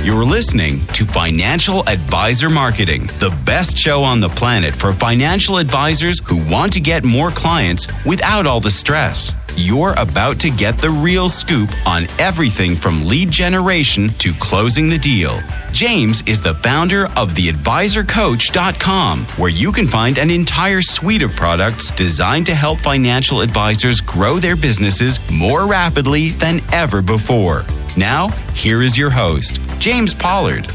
You're listening to Financial Advisor Marketing, the best show on the planet for financial advisors who want to get more clients without all the stress. You're about to get the real scoop on everything from lead generation to closing the deal. James is the founder of theadvisorcoach.com, where you can find an entire suite of products designed to help financial advisors grow their businesses more rapidly than ever before. Now, here is your host, James Pollard.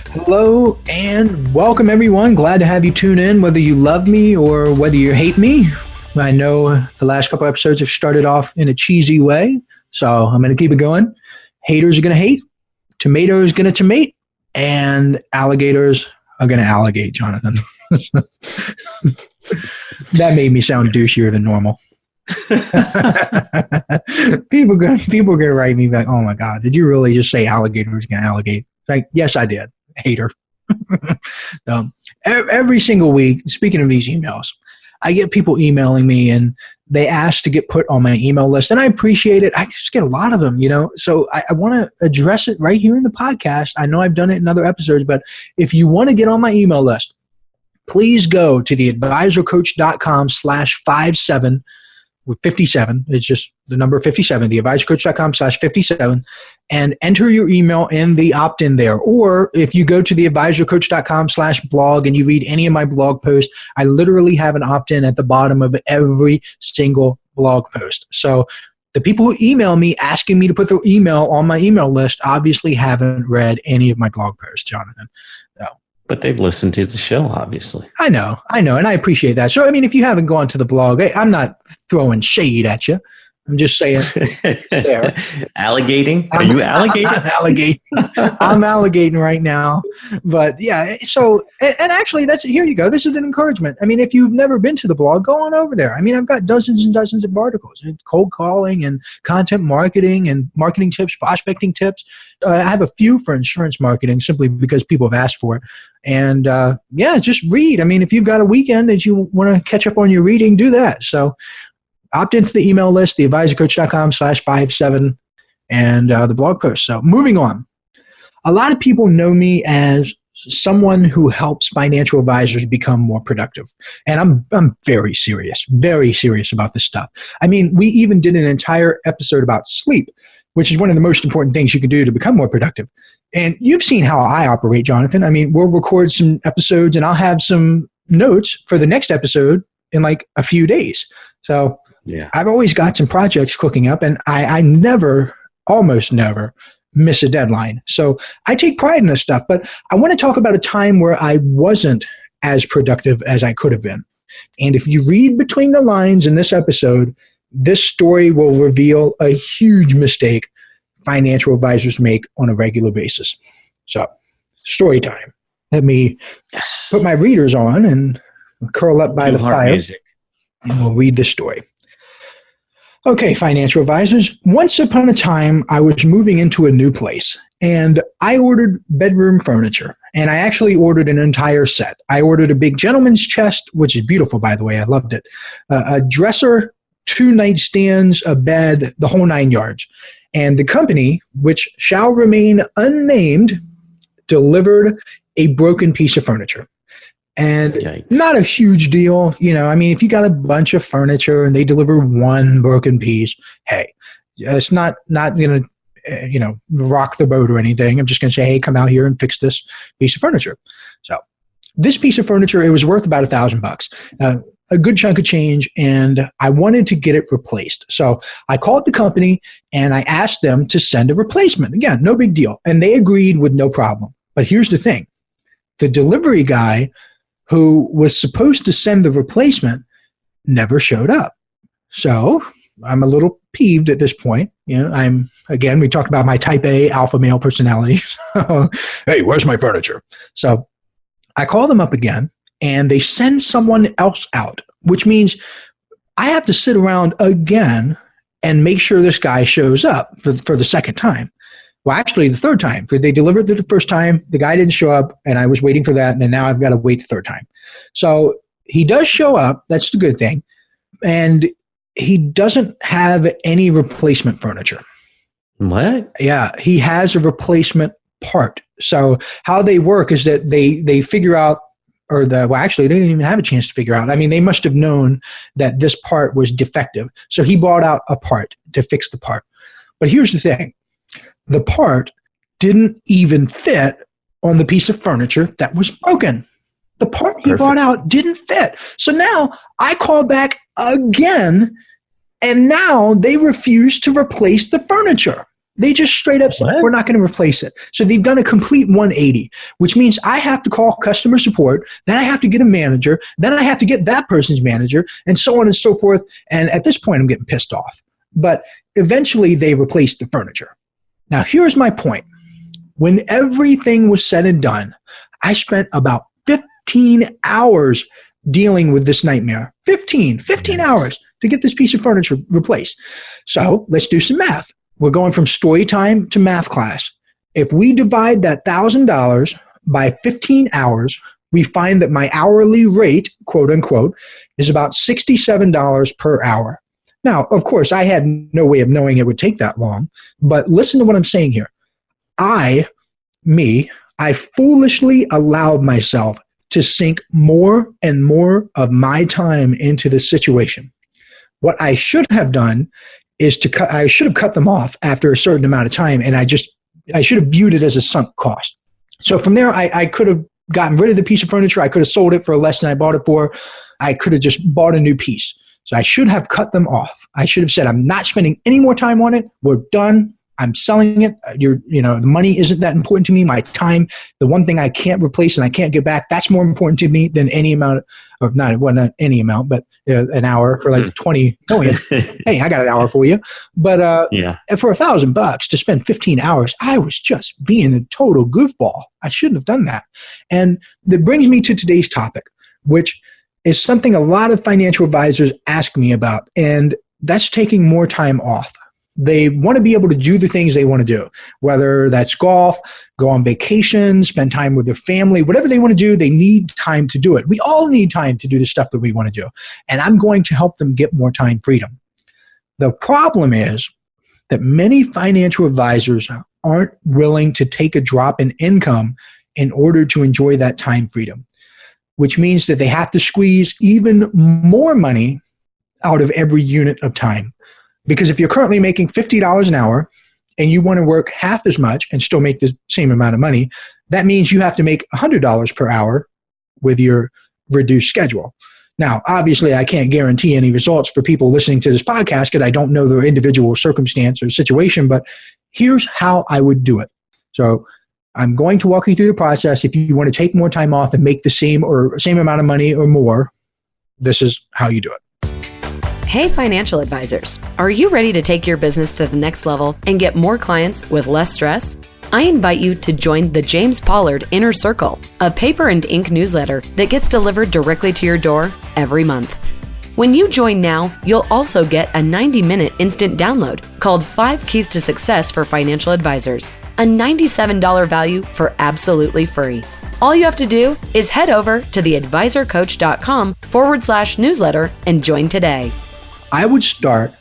Hello and welcome, everyone. Glad to have you tune in, whether you love me or whether you hate me. I know the last couple episodes have started off in a cheesy way, so I'm going to keep it going. Haters are going to hate, tomatoes going to tomate, and alligators are going to alligate, Jonathan. That made me sound douchier than normal. People are going to write me back, oh my God, did you really just say alligators going to alligate? Like, yes, I did. Hater. Every single week, speaking of these emails, I get people emailing me and they ask to get put on my email list, and I appreciate it. I just get a lot of them, so I want to address it right here in the podcast. I know I've done it in other episodes, but if you want to get on my email list, please go to theadvisorcoach.com/57 with 57. It's just the number 57, theadvisorcoach.com/57, and enter your email in the opt-in there. Or if you go to theadvisorcoach.com/blog and you read any of my blog posts, I literally have an opt-in at the bottom of every single blog post. So the people who email me asking me to put their email on my email list obviously haven't read any of my blog posts, Jonathan. No. But they've listened to the show, obviously. I know, and I appreciate that. So, if you haven't gone to the blog, I'm not throwing shade at you. I'm just saying there. Alligating? Are you alligating? I'm alligating right now. But yeah, so, and actually, here you go. This is an encouragement. If you've never been to the blog, go on over there. I've got dozens and dozens of articles, cold calling and content marketing and marketing tips, prospecting tips. I have a few for insurance marketing simply because people have asked for it. And just read. If you've got a weekend that you want to catch up on your reading, do that. So opt into the email list, theadvisorcoach.com/57, and the blog post. So moving on. A lot of people know me as someone who helps financial advisors become more productive. And I'm very serious about this stuff. We even did an entire episode about sleep, which is one of the most important things you can do to become more productive. And you've seen how I operate, Jonathan. We'll record some episodes and I'll have some notes for the next episode in like a few days. So yeah, I've always got some projects cooking up, and I almost never miss a deadline. So I take pride in this stuff, but I want to talk about a time where I wasn't as productive as I could have been. And if you read between the lines in this episode, this story will reveal a huge mistake financial advisors make on a regular basis. So, story time. Let me put my readers on and curl up by the fire, and we'll read the story. Okay, financial advisors. Once upon a time, I was moving into a new place, and I ordered bedroom furniture, and I actually ordered an entire set. I ordered a big gentleman's chest, which is beautiful, by the way. I loved it. A dresser, 2 nightstands, a bed, the whole 9 yards. And the company, which shall remain unnamed, delivered a broken piece of furniture. And not a huge deal. If you got a bunch of furniture and they deliver one broken piece, hey, it's not going to, rock the boat or anything. I'm just going to say, hey, come out here and fix this piece of furniture. So this piece of furniture, it was worth about $1,000. A good chunk of change, and I wanted to get it replaced. So I called the company and I asked them to send a replacement. Again, no big deal. And they agreed with no problem. But here's the thing. The delivery guy who was supposed to send the replacement never showed up. So I'm a little peeved at this point. We talked about my type A alpha male personality. Hey, where's my furniture? So I call them up again, and they send someone else out, which means I have to sit around again and make sure this guy shows up for the second time. Well, actually, the third time. They delivered it the first time, the guy didn't show up, and I was waiting for that, and then now I've got to wait the third time. So he does show up. That's the good thing. And he doesn't have any replacement furniture. What? Yeah, he has a replacement part. So how they work is that they figure out, actually, they didn't even have a chance to figure out. I mean, they must have known that this part was defective. So he bought out a part to fix the part. But here's the thing. The part didn't even fit on the piece of furniture that was broken. The part he bought out didn't fit. So now I call back again, and now they refuse to replace the furniture. They just straight up said, we're not going to replace it. So they've done a complete 180, which means I have to call customer support, then I have to get a manager, then I have to get that person's manager, and so on and so forth. And at this point, I'm getting pissed off. But eventually, they replaced the furniture. Now, here's my point. When everything was said and done, I spent about 15 hours dealing with this nightmare. 15 hours to get this piece of furniture replaced. So let's do some math. We're going from story time to math class. If we divide that $1,000 by 15 hours, we find that my hourly rate, quote unquote, is about $67 per hour. Now, of course, I had no way of knowing it would take that long, but listen to what I'm saying here. I foolishly allowed myself to sink more and more of my time into this situation. What I should have done is I should have cut them off after a certain amount of time, and I should have viewed it as a sunk cost. So from there, I could have gotten rid of the piece of furniture. I could have sold it for less than I bought it for. I could have just bought a new piece. So I should have cut them off. I should have said, I'm not spending any more time on it. We're done. I'm selling it. The money isn't that important to me. My time, the one thing I can't replace and I can't get back, that's more important to me than any amount of, not any amount, but an hour for like 20 million. Hey, I got an hour for you. But for $1,000 to spend 15 hours, I was just being a total goofball. I shouldn't have done that. And that brings me to today's topic, which is something a lot of financial advisors ask me about, and that's taking more time off. They want to be able to do the things they want to do, whether that's golf, go on vacation, spend time with their family, whatever they want to do, they need time to do it. We all need time to do the stuff that we want to do. And I'm going to help them get more time freedom. The problem is that many financial advisors aren't willing to take a drop in income in order to enjoy that time freedom, which means that they have to squeeze even more money out of every unit of time. Because if you're currently making $50 an hour and you want to work half as much and still make the same amount of money, that means you have to make $100 per hour with your reduced schedule. Now, obviously, I can't guarantee any results for people listening to this podcast because I don't know their individual circumstance or situation, but here's how I would do it. So I'm going to walk you through the process. If you want to take more time off and make the same amount of money or more, this is how you do it. Hey, financial advisors, are you ready to take your business to the next level and get more clients with less stress? I invite you to join the James Pollard Inner Circle, a paper and ink newsletter that gets delivered directly to your door every month. When you join now, you'll also get a 90-minute instant download called 5 Keys to Success for Financial Advisors, a $97 value for absolutely free. All you have to do is head over to theadvisorcoach.com/newsletter and join today. I would start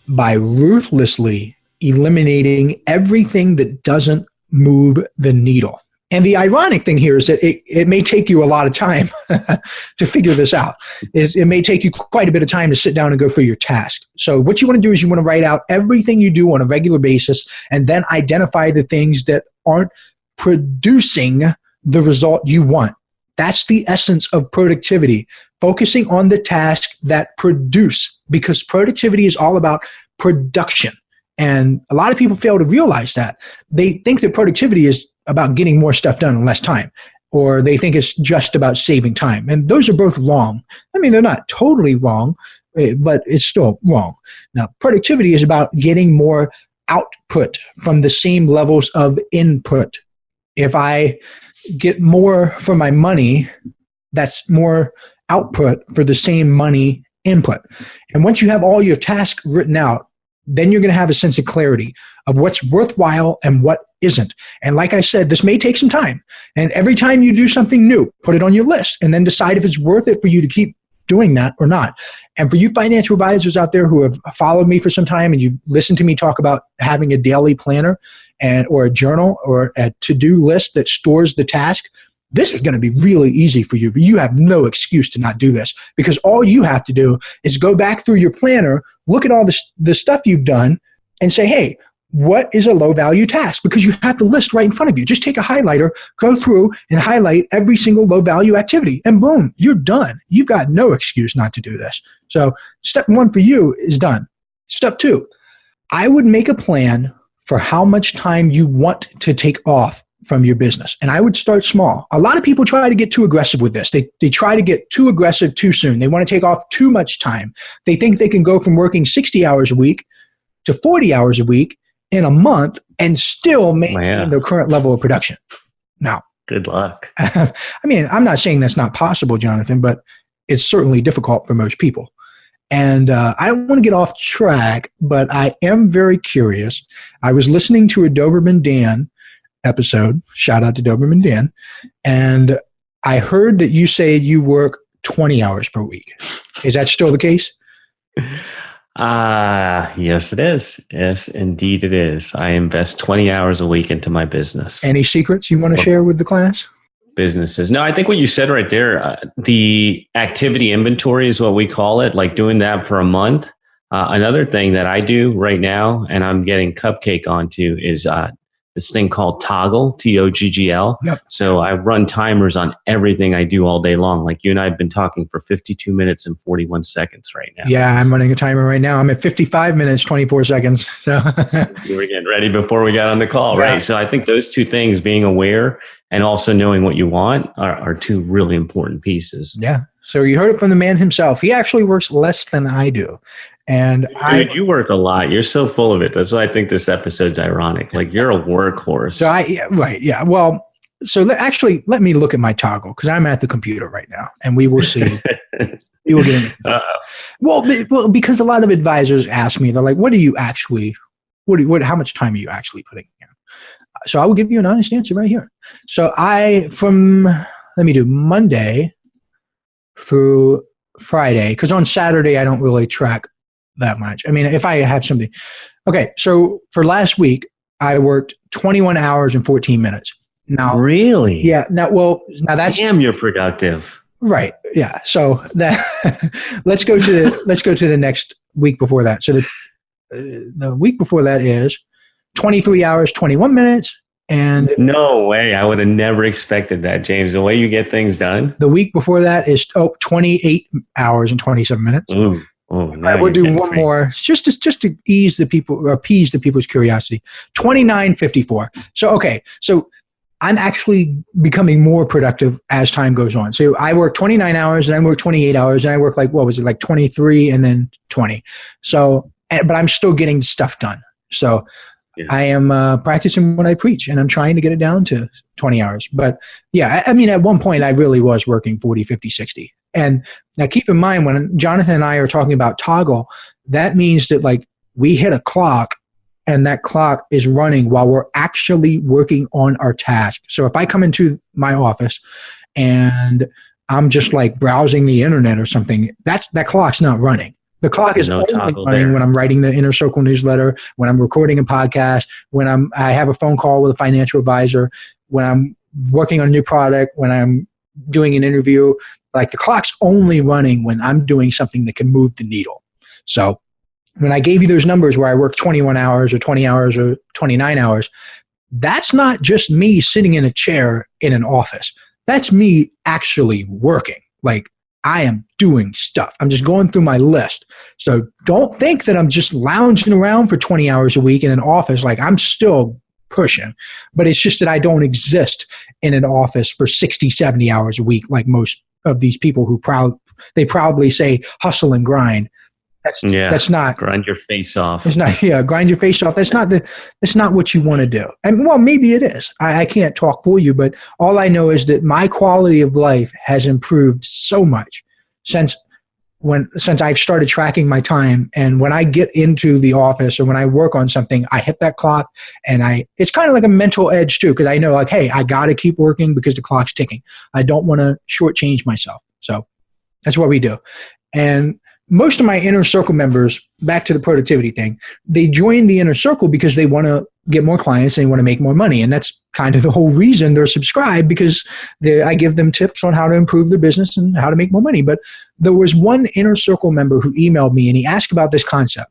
by ruthlessly eliminating everything that doesn't move the needle. And the ironic thing here is that it may take you a lot of time to figure this out. It may take you quite a bit of time to sit down and go through your task. So what you want to do is you want to write out everything you do on a regular basis and then identify the things that aren't producing the result you want. That's the essence of productivity, focusing on the tasks that produce, because productivity is all about production. And a lot of people fail to realize that. They think that productivity is about getting more stuff done in less time, or they think it's just about saving time. And those are both wrong. I mean, they're not totally wrong, but it's still wrong. Now, productivity is about getting more output from the same levels of input. If I get more for my money, that's more output for the same money input. And once you have all your tasks written out, then you're going to have a sense of clarity of what's worthwhile and what isn't. And like I said, this may take some time. And every time you do something new, put it on your list and then decide if it's worth it for you to keep doing that or not. And for you financial advisors out there who have followed me for some time and you've listened to me talk about having a daily planner or a journal or a to-do list that stores the task, this is going to be really easy for you. But you have no excuse to not do this, because all you have to do is go back through your planner, look at all the stuff you've done, and say, hey, what is a low-value task? Because you have the list right in front of you. Just take a highlighter, go through and highlight every single low-value activity, and boom, you're done. You've got no excuse not to do this. So step 1 for you is done. Step 2, I would make a plan for how much time you want to take off from your business. And I would start small. A lot of people try to get too aggressive with this. They try to get too aggressive too soon. They want to take off too much time. They think they can go from working 60 hours a week to 40 hours a week in a month and still maintain their current level of production. Now, good luck. I mean, I'm not saying that's not possible, Jonathan, but it's certainly difficult for most people. And I don't want to get off track, but I am very curious. I was listening to a Doberman Dan episode, shout out to Doberman Dan, and I heard that you say you work 20 hours per week. Is that still the case? Yes, it is. Yes, indeed it is. I invest 20 hours a week into my business. Any secrets you want to share with the class? Businesses. No, I think what you said right there, the activity inventory is what we call it, like doing that for a month. Another thing that I do right now, and I'm getting cupcake onto, is this thing called Toggle, Toggl. Yep. So I run timers on everything I do all day long. Like you and I have been talking for 52 minutes and 41 seconds right now. Yeah, I'm running a timer right now. I'm at 55 minutes, 24 seconds. So you were getting ready before we got on the call, right? Yeah. So I think those two things, being aware and also knowing what you want, are two really important pieces. Yeah. So you heard it from the man himself. He actually works less than I do. And Dude, you work a lot. You're so full of it. That's why I think this episode's ironic. Like you're a workhorse. So right. Yeah. Well, so actually, let me look at my Toggle, because I'm at the computer right now, and we will see. We will get into it. Well, because a lot of advisors ask me, they're like, "What do you actually? How much time are you actually putting in?" So I will give you an honest answer right here. So let me do Monday through Friday, because on Saturday I don't really track that much. I mean, if I have something. Okay, so for last week, I worked 21 hours and 14 minutes. Now, really? Yeah. Now that's damn, you're productive. Right. Yeah. So that let's go to the next week before that. So the week before that is 23 hours, 21 minutes. And no way. I would have never expected that, James. The way you get things done. The week before that is 28 hours and 27 minutes. Ooh. I will do one more just to appease the people's curiosity. 29:54. So I'm actually becoming more productive as time goes on. So I work 29 hours and I work 28 hours and I work like 23 and then 20. So, but I'm still getting stuff done. So yeah. I am practicing what I preach, and I'm trying to get it down to 20 hours. But yeah, I mean, at one point I really was working 40, 50, 60. And now keep in mind, when Jonathan and I are talking about Toggle, that means that like we hit a clock and that clock is running while we're actually working on our task. So if I come into my office and I'm just like browsing the internet or something, that clock's not running. The clock is only running when I'm writing the Inner Circle newsletter, when I'm recording a podcast, when I have a phone call with a financial advisor, when I'm working on a new product, when I'm doing an interview. Like the clock's only running when I'm doing something that can move the needle. So when I gave you those numbers where I work 21 hours or 20 hours or 29 hours, that's not just me sitting in a chair in an office. That's me actually working. Like I am doing stuff. I'm just going through my list. So don't think that I'm just lounging around for 20 hours a week in an office. Like I'm still pushing, but it's just that I don't exist in an office for 60, 70 hours a week like most of these people who proudly say hustle and grind. That's not grind your face off. It's not grind your face off. That's not what you want to do. And well, maybe it is. I can't talk for you, but all I know is that my quality of life has improved so much since I've started tracking my time. And when I get into the office or when I work on something, I hit that clock and it's kind of like a mental edge too, because I know like, hey, I got to keep working because the clock's ticking. I don't want to shortchange myself. So that's what we do. And most of my inner circle members, back to the productivity thing, they join the inner circle because they want to get more clients and they want to make more money. And that's kind of the whole reason they're subscribed, because I give them tips on how to improve their business and how to make more money. But there was one inner circle member who emailed me and he asked about this concept.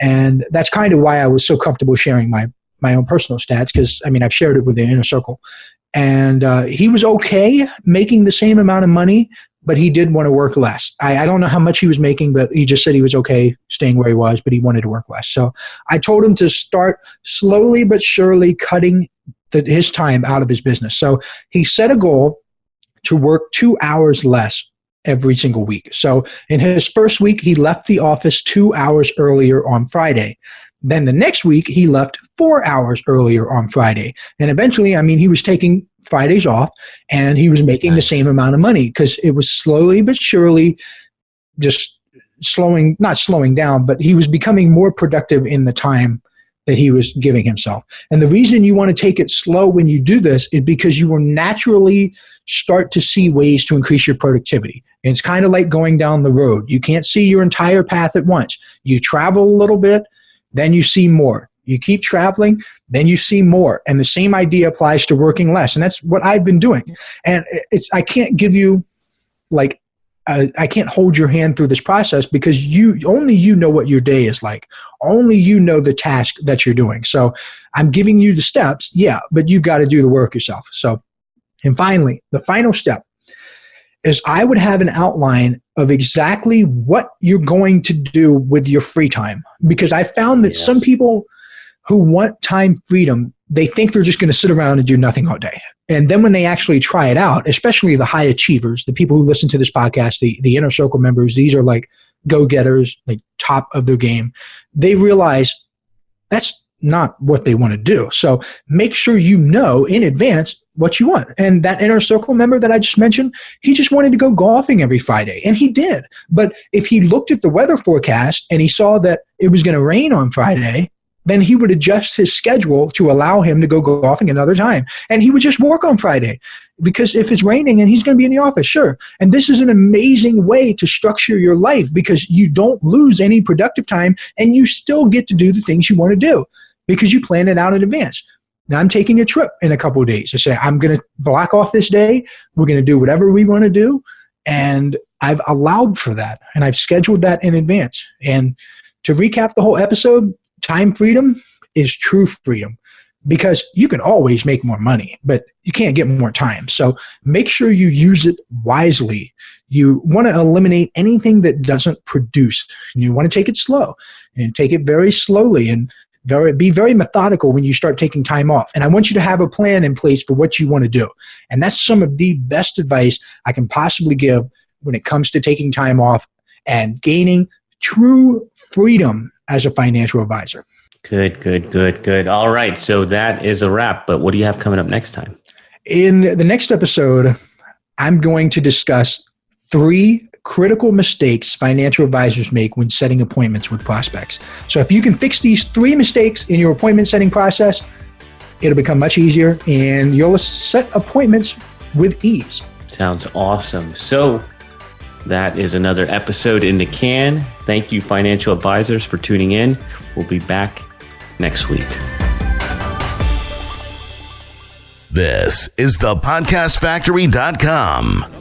And that's kind of why I was so comfortable sharing my own personal stats, because I've shared it with the inner circle. And he was okay making the same amount of money, but he did want to work less. I don't know how much he was making, but he just said he was okay staying where he was, but he wanted to work less. So I told him to start slowly but surely cutting his time out of his business. So he set a goal to work 2 hours less every single week. So in his first week, he left the office 2 hours earlier on Friday. Then the next week, he left 4 hours earlier on Friday. And eventually, he was taking Fridays off and he was making the same amount of money, because it was slowly but surely just not slowing down, but he was becoming more productive in the time that he was giving himself. And the reason you want to take it slow when you do this is because you will naturally start to see ways to increase your productivity. And it's kind of like going down the road. You can't see your entire path at once. You travel a little bit, then you see more. You keep traveling, then you see more. And the same idea applies to working less. And that's what I've been doing. And I can't give you I can't hold your hand through this process, because only you know what your day is like. Only you know the task that you're doing. So I'm giving you the steps, but you've got to do the work yourself. So, and finally, the final step is I would have an outline of exactly what you're going to do with your free time. Because I found that some people who want time freedom, they think they're just going to sit around and do nothing all day. And then when they actually try it out, especially the high achievers, the people who listen to this podcast, the inner circle members, these are like go-getters, like top of their game. They realize that's not what they want to do. So make sure you know in advance what you want. And that inner circle member that I just mentioned, he just wanted to go golfing every Friday, and he did. But if he looked at the weather forecast and he saw that it was going to rain on Friday, then he would adjust his schedule to allow him to go golfing another time. And he would just work on Friday, because if it's raining and he's going to be in the office, sure. And this is an amazing way to structure your life, because you don't lose any productive time and you still get to do the things you want to do because you plan it out in advance. Now I'm taking a trip in a couple of days. I say, I'm going to block off this day. We're going to do whatever we want to do. And I've allowed for that, and I've scheduled that in advance. And to recap the whole episode, time freedom is true freedom, because you can always make more money, but you can't get more time. So make sure you use it wisely. You want to eliminate anything that doesn't produce. You want to take it slow and take it very slowly, and be very methodical when you start taking time off. And I want you to have a plan in place for what you want to do. And that's some of the best advice I can possibly give when it comes to taking time off and gaining true freedom as a financial advisor. Good. All right. So that is a wrap. But what do you have coming up next time? In the next episode, I'm going to discuss 3 critical mistakes financial advisors make when setting appointments with prospects. So if you can fix these 3 mistakes in your appointment setting process, it'll become much easier and you'll set appointments with ease. Sounds awesome. So that is another episode in the can. Thank you, financial advisors, for tuning in. We'll be back next week. This is thepodcastfactory.com.